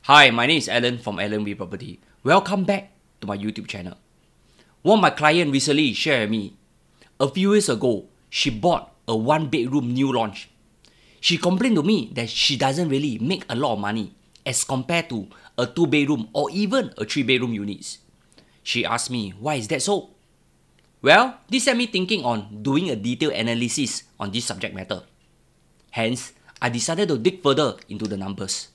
Hi, my name is Alan from Alan V Property. Welcome back to my YouTube channel. One of my clients recently shared with me, a few years ago, she bought a 1-bedroom new launch. She complained to me that she doesn't really make a lot of money as compared to a 2-bedroom or even a 3-bedroom units. She asked me, why is that so? Well, this set me thinking on doing a detailed analysis on this subject matter. Hence, I decided to dig further into the numbers.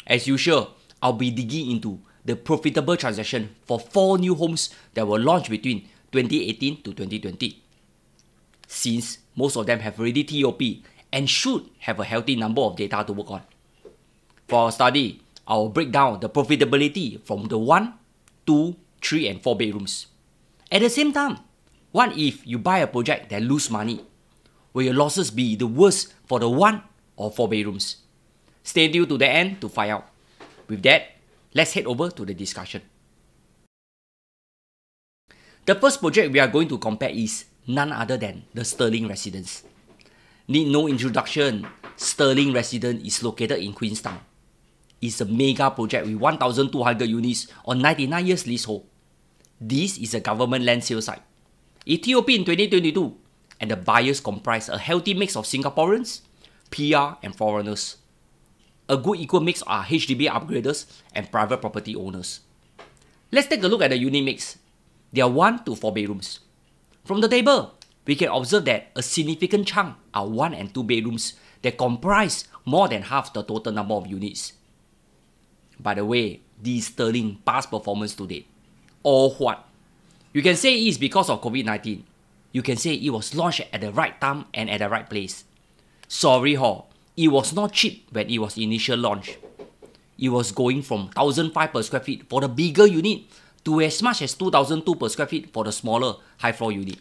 As usual, I'll be digging into the profitable transaction for 4 new homes that were launched between 2018 to 2020. Since most of them have already TOP and should have a healthy number of data to work on. For our study, I'll break down the profitability from the 1, 2, 3 and 4 bedrooms. At the same time, what if you buy a project that lose money? Will your losses be the worst for the 1 or 4 bedrooms? Stay tuned to the end to find out. With that, let's head over to the discussion. The first project we are going to compare is none other than the Sterling Residence. Need no introduction, Sterling Residence is located in Queenstown. It's a mega project with 1,200 units on 99 years leasehold. This is a government land sale site. It TOP in 2022 and the buyers comprise a healthy mix of Singaporeans, PR and foreigners. A good equal mix are HDB upgraders and private property owners. Let's take a look at the unit mix. There are 1 to 4 bedrooms. From the table, we can observe that a significant chunk are 1 and 2 bedrooms that comprise more than half the total number of units. By the way, this Sterling past performance to date. Or what? You can say it is because of COVID-19. You can say it was launched at the right time and at the right place. Sorry ho, it was not cheap when it was initial launch. It was going from 1,005 per square feet for the bigger unit to as much as 2,002 per square feet for the smaller high floor unit.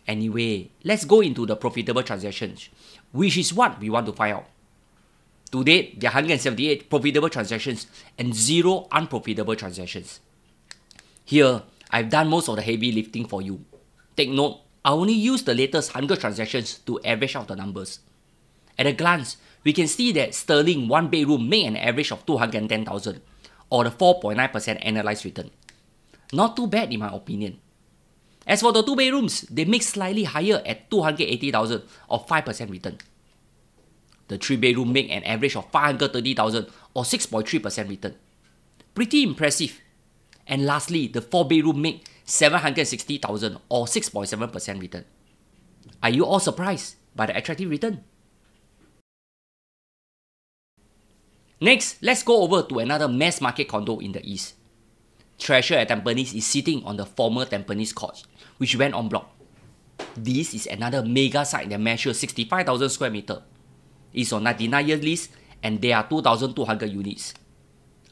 Anyway, let's go into the profitable transactions, which is what we want to find out. To date, there are 178 profitable transactions and 0 unprofitable transactions. Here, I've done most of the heavy lifting for you. Take note, I only use the latest 100 transactions to average out the numbers. At a glance, we can see that Sterling 1-bedroom made an average of 210,000 or the 4.9% annualized return. Not too bad in my opinion. As for the 2 bedrooms, they make slightly higher at 280,000 or 5% return. The 3-bedroom make an average of 530,000 or 6.3% return. Pretty impressive. And lastly, the 4-bedroom make 760,000 or 6.7% return. Are you all surprised by the attractive return? Next, let's go over to another mass market condo in the east. Treasure at Tampines is sitting on the former Tampines Court, which went en bloc. This is another mega site that measures 65,000 square meter. It's on 99-year lease and there are 2,200 units.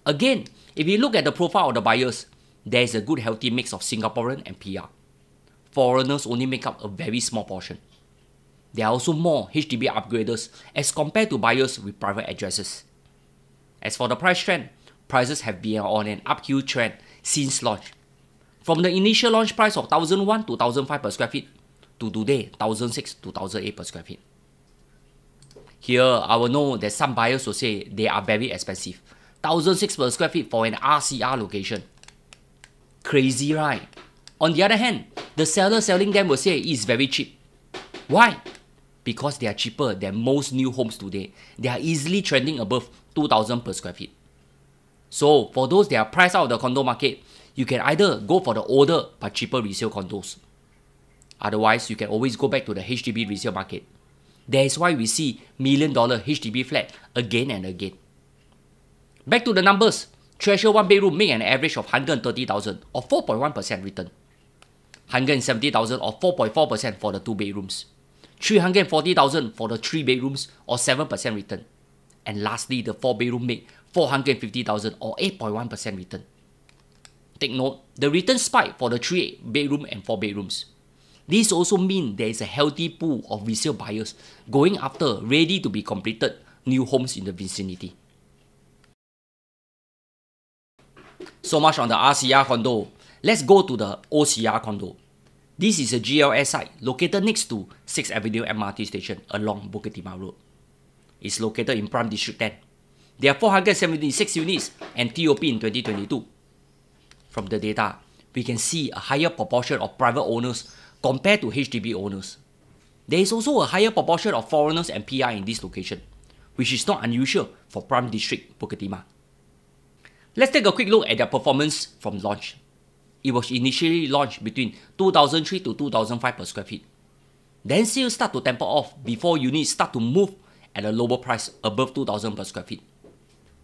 Again, if you look at the profile of the buyers, there is a good healthy mix of Singaporean and PR. Foreigners only make up a very small portion. There are also more HDB upgraders as compared to buyers with private addresses. As for the price trend, prices have been on an uphill trend since launch. From the initial launch price of 1,001 to 1,005 per square feet to today 1,006 to 1,008 per square feet. Here, I will know that some buyers will say they are very expensive. 1,006 per square feet for an RCR location. Crazy, right? On the other hand, the seller selling them will say it is very cheap. Why? Because they are cheaper than most new homes today. They are easily trending above 2,000 per square feet. So, for those that are priced out of the condo market, you can either go for the older but cheaper resale condos. Otherwise, you can always go back to the HDB resale market. That is why we see $1 million HDB flat again and again. Back to the numbers. Treasure 1-bedroom make an average of 130,000 or 4.1% return. 170,000 or 4.4% for the 2 bedrooms. 340,000 for the 3 bedrooms or 7% return. And lastly, the 4-bedroom make 450,000 or 8.1% return. Take note, the return spike for the 3-bedroom and 4 bedrooms. This also means there is a healthy pool of resale buyers going after ready to be completed new homes in the vicinity. So much on the RCR condo. Let's go to the OCR condo. This is a GLS site located next to 6th Avenue MRT station along Bukit Timah Road. It's located in Prime District 10. There are 476 units and TOP in 2022. From the data, we can see a higher proportion of private owners compared to HDB owners. There is also a higher proportion of foreigners and PR in this location, which is not unusual for Prime District, Bukit Timah. Let's take a quick look at their performance from launch. It was initially launched between 2003 to 2005 per square feet. Then sales start to taper off before units start to move at a lower price above 2,000 per square feet.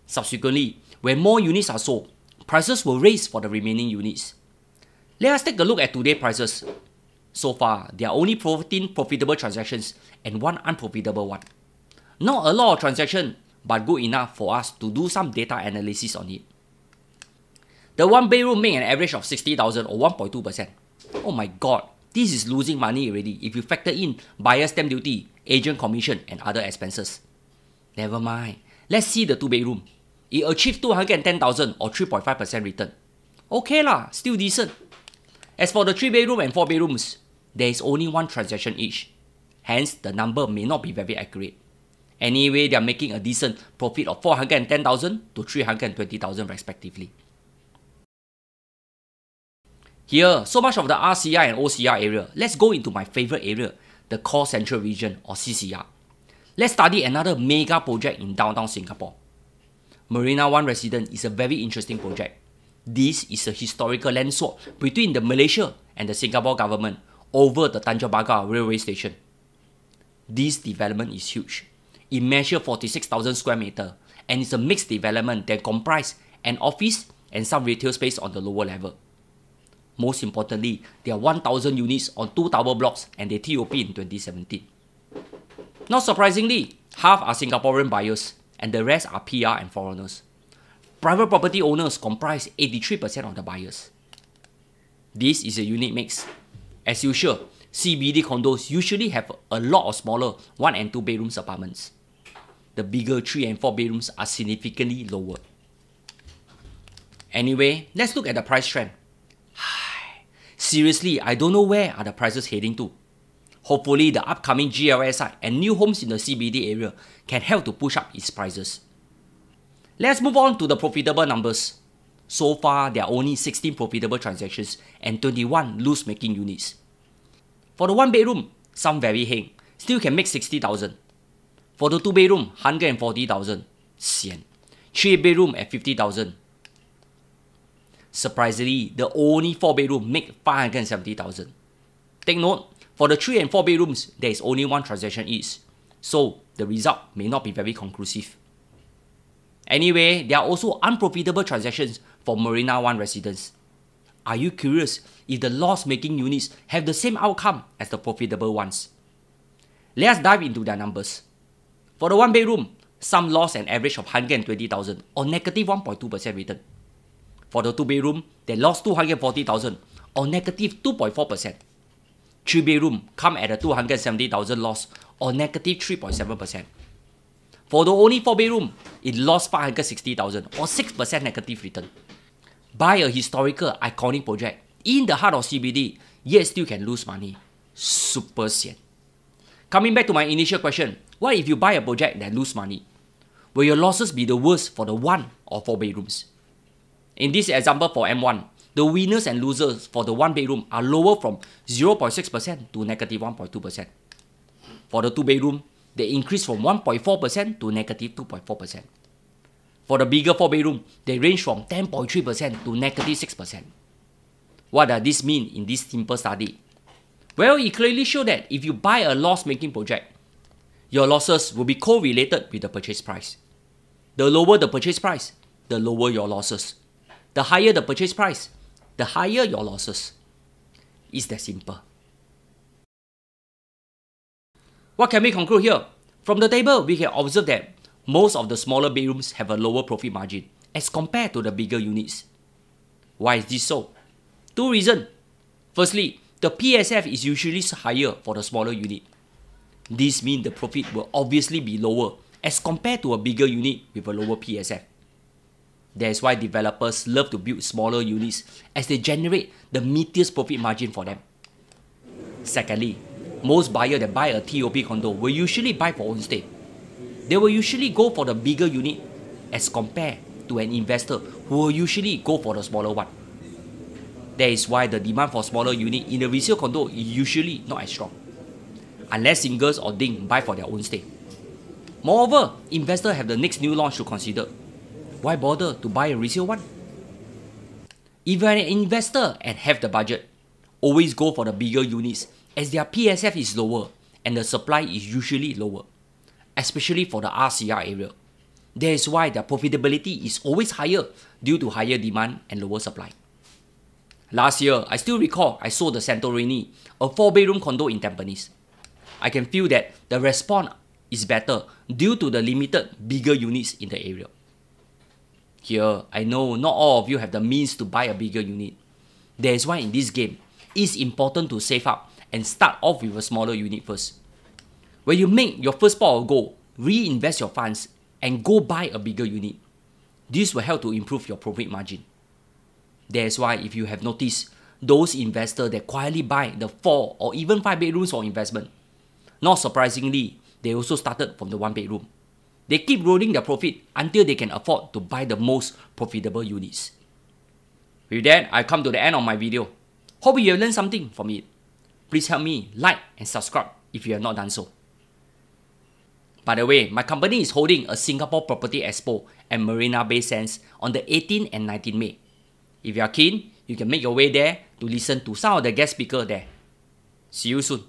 Subsequently, when more units are sold, prices will raise for the remaining units. Let us take a look at today's prices. So far, there are only 14 profitable transactions and 1 unprofitable one. Not a lot of transactions, but good enough for us to do some data analysis on it. The 1 bedroom made an average of 60,000 or 1.2%. Oh my god, this is losing money already if you factor in buyer stamp duty, agent commission and other expenses. Never mind, let's see the 2 bedroom. It achieved 210,000 or 3.5% return. Okay lah, still decent. As for the 3 bedroom and 4 bedrooms, there is only 1 transaction each. Hence, the number may not be very accurate. Anyway, they are making a decent profit of 410,000 to 320,000 respectively. Here, so much of the RCR and OCR area. Let's go into my favorite area, the Core Central Region or CCR. Let's study another mega project in downtown Singapore. Marina One Residence is a very interesting project. This is a historical land swap between the Malaysia and the Singapore government over the Tanjong Pagar railway station. This development is huge. It measures 46,000 square meters and is a mixed development that comprises an office and some retail space on the lower level. Most importantly, there are 1,000 units on 2 tower blocks and they TOP in 2017. Not surprisingly, half are Singaporean buyers and the rest are PR and foreigners. Private property owners comprise 83% of the buyers. This is a unique mix. As usual, CBD condos usually have a lot of smaller 1 and 2 bedrooms apartments. The bigger 3 and 4 bedrooms are significantly lower. Anyway, let's look at the price trend. Seriously, I don't know where are the prices heading to. Hopefully, the upcoming GLSI and new homes in the CBD area can help to push up its prices. Let's move on to the profitable numbers. So far, there are only 16 profitable transactions and 21 loss-making units. For the 1 bedroom, some very heng, still can make 60,000. For the 2 bedroom, 140,000. Sian. 3 bedroom at 50,000. Surprisingly, the only 4 bedroom make 570,000. Take note, for the 3 and 4 bedrooms, there is only 1 transaction each, so the result may not be very conclusive. Anyway, there are also unprofitable transactions for Marina One Residence. Are you curious if the loss-making units have the same outcome as the profitable ones? Let's dive into their numbers. For the 1 bedroom, some lost an average of 120,000 or negative 1.2% return. For the 2 bedroom, they lost 240,000 or negative 2.4%. 3 bedroom come at a 270,000 loss or negative 3.7%. For the only 4 bedroom, it lost 560,000 or 6% negative return. Buy a historical iconic project in the heart of CBD, yet still can lose money. Super sian. Coming back to my initial question, what if you buy a project that lose money? Will your losses be the worst for the 1 or 4 bedrooms? In this example for M1, the winners and losers for the 1 bedroom are lower from 0.6% to negative 1.2%. For the 2 bedroom, they increase from 1.4% to negative 2.4%. For the bigger 4 bedroom, they range from 10.3% to negative 6%. What does this mean in this simple study? Well, it clearly shows that if you buy a loss-making project, your losses will be correlated with the purchase price. The lower the purchase price, the lower your losses. The higher the purchase price, the higher your losses. It's that simple. What can we conclude here? From the table, we can observe that most of the smaller bedrooms have a lower profit margin as compared to the bigger units. Why is this so? 2 reasons. Firstly, the PSF is usually higher for the smaller unit. This means the profit will obviously be lower as compared to a bigger unit with a lower PSF. That's why developers love to build smaller units as they generate the meatiest profit margin for them. Secondly, most buyers that buy a TOP condo will usually buy for own stay. They will usually go for the bigger unit as compared to an investor who will usually go for the smaller one. That is why the demand for smaller unit in the resale condo is usually not as strong, unless singles or ding buy for their own stay. Moreover, investors have the next new launch to consider. Why bother to buy a resale one? If you are an investor and have the budget, always go for the bigger units as their PSF is lower and the supply is usually lower, especially for the RCR area. That is why their profitability is always higher due to higher demand and lower supply. Last year, I still recall I sold the Santorini, a 4-bedroom condo in Tampines. I can feel that the response is better due to the limited bigger units in the area. Here, I know not all of you have the means to buy a bigger unit. That is why in this game, it's important to save up and start off with a smaller unit first. When you make your first pot of gold, reinvest your funds and go buy a bigger unit. This will help to improve your profit margin. That is why if you have noticed, those investors that quietly buy the 4 or even 5 bedrooms for investment, not surprisingly, they also started from the 1 bedroom. They keep rolling their profit until they can afford to buy the most profitable units. With that, I come to the end of my video. Hope you have learned something from it. Please help me like and subscribe if you have not done so. By the way, my company is holding a Singapore Property Expo at Marina Bay Sands on the 18th and 19th May. If you are keen, you can make your way there to listen to some of the guest speakers there. See you soon.